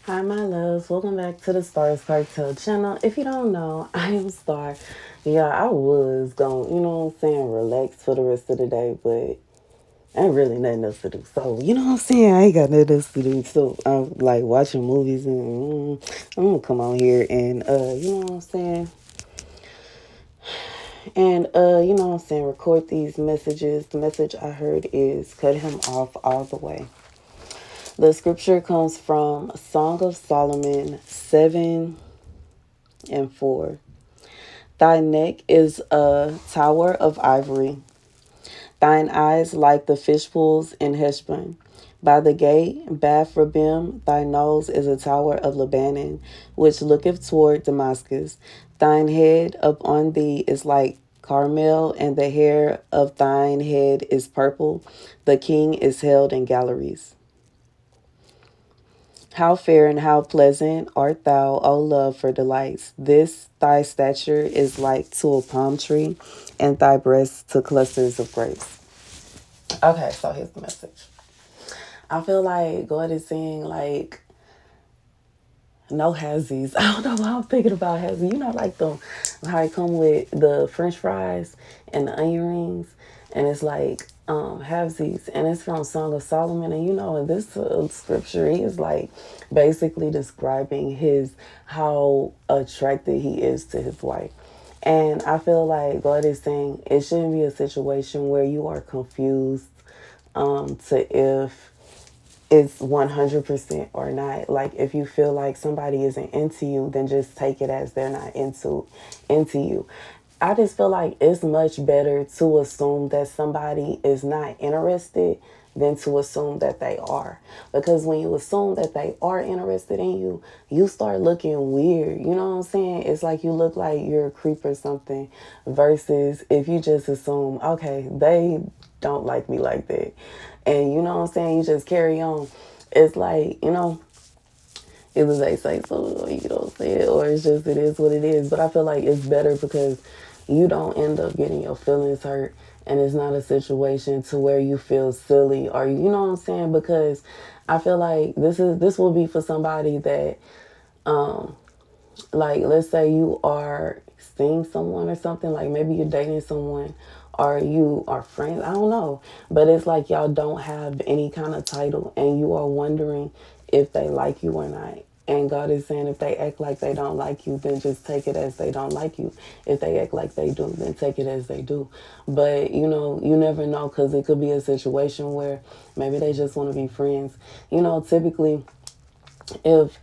Hi, my loves. Welcome back to the Starscartel channel. If you don't know, I am Star. Yeah, I was going, what I'm saying, relax for the rest of the day, but ain't really nothing else to do. So, you know what I'm saying? I ain't got nothing else to do. So, I'm like watching movies and I'm gonna come on here and, you know what I'm saying? And, you know what I'm saying? Record these messages. The message I heard is cut him off all the way. The scripture comes from Song of Solomon 7:4. Thy neck is a tower of ivory, thine eyes like the fish pools in Heshbon. By the gate, Bath Rabbim, thy nose is a tower of Lebanon, which looketh toward Damascus. Thine head upon thee is like Carmel, and the hair of thine head is purple. The king is held in galleries. How fair and how pleasant art thou, O love, for delights. This thy stature is like to a palm tree, and thy breasts to clusters of grapes. Okay, so here's the message. I feel like God is saying, like, no hazies. I don't know why I'm thinking about hazies. You know, like how it come with the French fries and the onion rings, and it's like halvesies, and it's from Song of Solomon. And you know, in this scripture, he is like basically describing how attracted he is to his wife. And I feel like God is saying it shouldn't be a situation where you are confused to if it's 100% or not. Like, if you feel like somebody isn't into you, then just take it as they're not into you. I just feel like it's much better to assume that somebody is not interested than to assume that they are. Because when you assume that they are interested in you, you start looking weird. You know what I'm saying? It's like you look like you're a creep or something, versus if you just assume, okay, they don't like me like that. And you know what I'm saying? You just carry on. It's like, either they say so or you don't say it, or it's just it is what it is. But I feel like it's better because you don't end up getting your feelings hurt, and it's not a situation to where you feel silly, or you know what I'm saying? Because I feel like this will be for somebody that like, let's say you are seeing someone or something, like maybe you're dating someone or you are friends, I don't know, but it's like y'all don't have any kind of title and you are wondering if they like you or not. And God is saying, if they act like they don't like you, then just take it as they don't like you. If they act like they do, then take it as they do. But you know, you never know, because it could be a situation where maybe they just want to be friends. You know, typically, if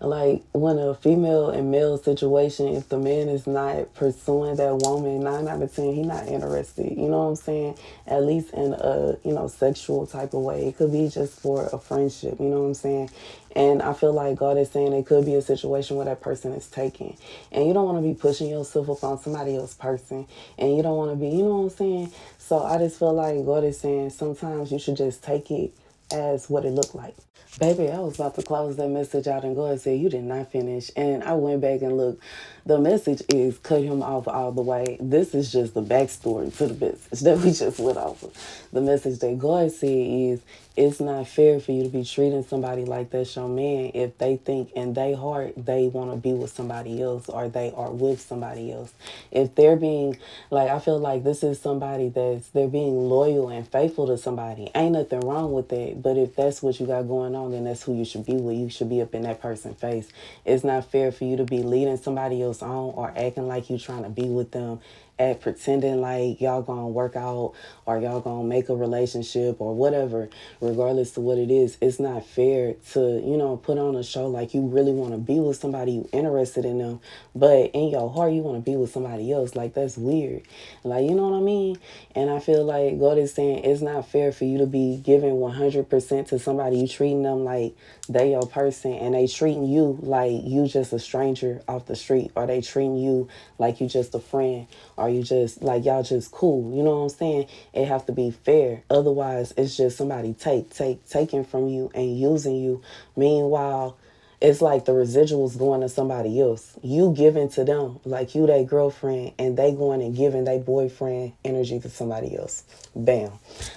like, when a female and male situation, if the man is not pursuing that woman, 9 out of 10, he not interested. You know what I'm saying? At least in a sexual type of way. It could be just for a friendship. You know what I'm saying? And I feel like God is saying it could be a situation where that person is taken, and you don't want to be pushing yourself up on somebody else's person, and you don't want to be. You know what I'm saying? So I just feel like God is saying sometimes you should just take it as what it looked like. Baby, I was about to close that message out and go and say you did not finish. And I went back and looked. The message is cut him off all the way. This is just the backstory to the message that we just went over. The message that God said is, it's not fair for you to be treating somebody like that's your man if they think in their heart they want to be with somebody else, or they are with somebody else. If they're being, like, I feel like this is somebody they're being loyal and faithful to somebody. Ain't nothing wrong with that. But if that's what you got going on, then that's who you should be with. You should be up in that person's face. It's not fair for you to be leading somebody else on or acting like you trying to be with them, at pretending like y'all gonna work out or y'all gonna make a relationship or whatever. Regardless of what it is, it's not fair to put on a show like you really want to be with somebody, you interested in them, but in your heart you want to be with somebody else. Like, that's weird. Like, you know what I mean? And I feel like God is saying it's not fair for you to be giving 100% to somebody. You treating them like they your person, and they treating you like you just a stranger off the street, or they treating you like you just a friend, or you just like y'all just cool. You know what I'm saying? It have to be fair. Otherwise, it's just somebody taking from you and using you. Meanwhile, it's like the residuals going to somebody else. You giving to them, like you their girlfriend, and they going and giving their boyfriend energy to somebody else. Bam.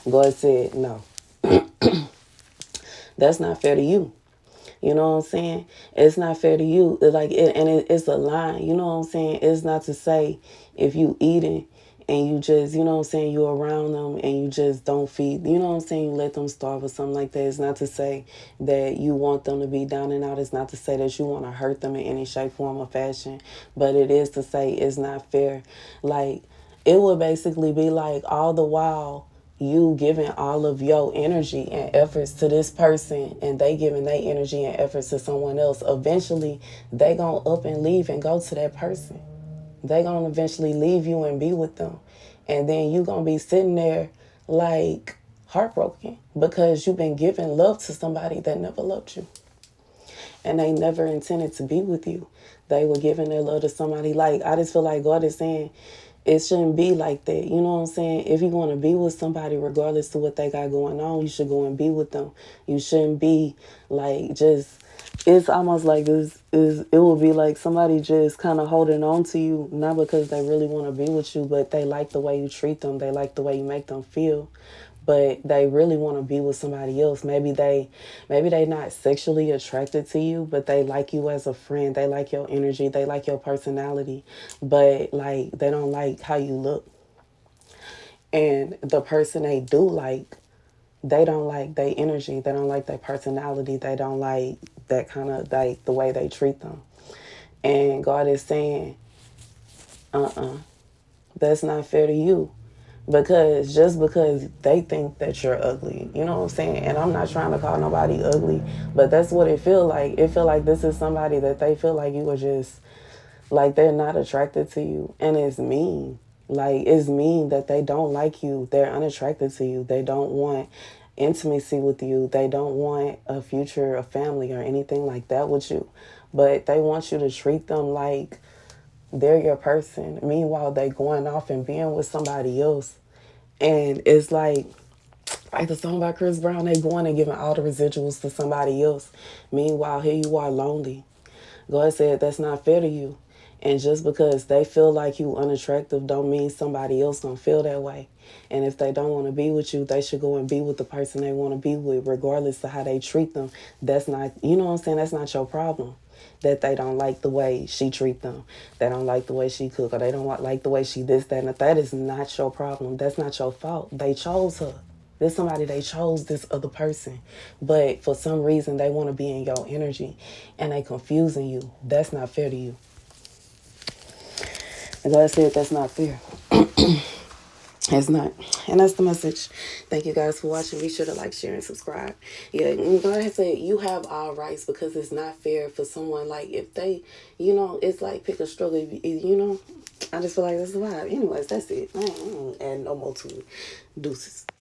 God said, no, that's not fair to you. You know what I'm saying? It's not fair to you. It's a line. You know what I'm saying? It's not to say if you eating and you just, you know what I'm saying, you're around them and you just don't feed, you know what I'm saying, you let them starve or something like that. It's not to say that you want them to be down and out. It's not to say that you want to hurt them in any shape, form, or fashion. But it is to say it's not fair. Like, it would basically be like all the while you giving all of your energy and efforts to this person and they giving their energy and efforts to someone else, eventually they gonna up and leave and go to that person. They gonna eventually leave you and be with them. And then you gonna be sitting there like heartbroken because you've been giving love to somebody that never loved you. And they never intended to be with you. They were giving their love to somebody. Like, I just feel like God is saying it shouldn't be like that. You know what I'm saying? If you want to be with somebody, regardless of what they got going on, you should go and be with them. You shouldn't be like just. It's almost like it will be like somebody just kind of holding on to you, not because they really want to be with you, but they like the way you treat them. They like the way you make them feel, but they really want to be with somebody else. Maybe they not sexually attracted to you, but they like you as a friend. They like your energy. They like your personality, but like they don't like how you look. And the person they do like, they don't like their energy. They don't like their personality. They don't like that kind of like the way they treat them. And God is saying, that's not fair to you. Because just because they think that you're ugly, you know what I'm saying? And I'm not trying to call nobody ugly, but that's what it feel like. It feel like this is somebody that they feel like you are just like they're not attracted to you, and it's mean. Like, it's mean that they don't like you. They're unattracted to you. They don't want intimacy with you. They don't want a future, a family, or anything like that with you. But they want you to treat them like they're your person. Meanwhile, they going off and being with somebody else. And it's like the song by Chris Brown, they going and giving all the residuals to somebody else. Meanwhile, here you are lonely. God said that's not fair to you. And just because they feel like you unattractive don't mean somebody else don't feel that way. And if they don't want to be with you, they should go and be with the person they want to be with, regardless of how they treat them. That's not, you know what I'm saying? That's not your problem. That they don't like the way she treat them. They don't like the way she cook, or they don't like the way she this, that, and that is not your problem. That's not your fault. They chose her. There's somebody they chose this other person. But for some reason they want to be in your energy and they confusing you. That's not fair to you. And God said that's not fair. It's not. And that's the message. Thank you guys for watching. Be sure to like, share, and subscribe. Yeah, and go ahead and say you have all rights, because it's not fair for someone, like, if they, it's like pick a struggle, I just feel like that's the vibe. Anyways, that's it. I ain't adding no more to it. Deuces.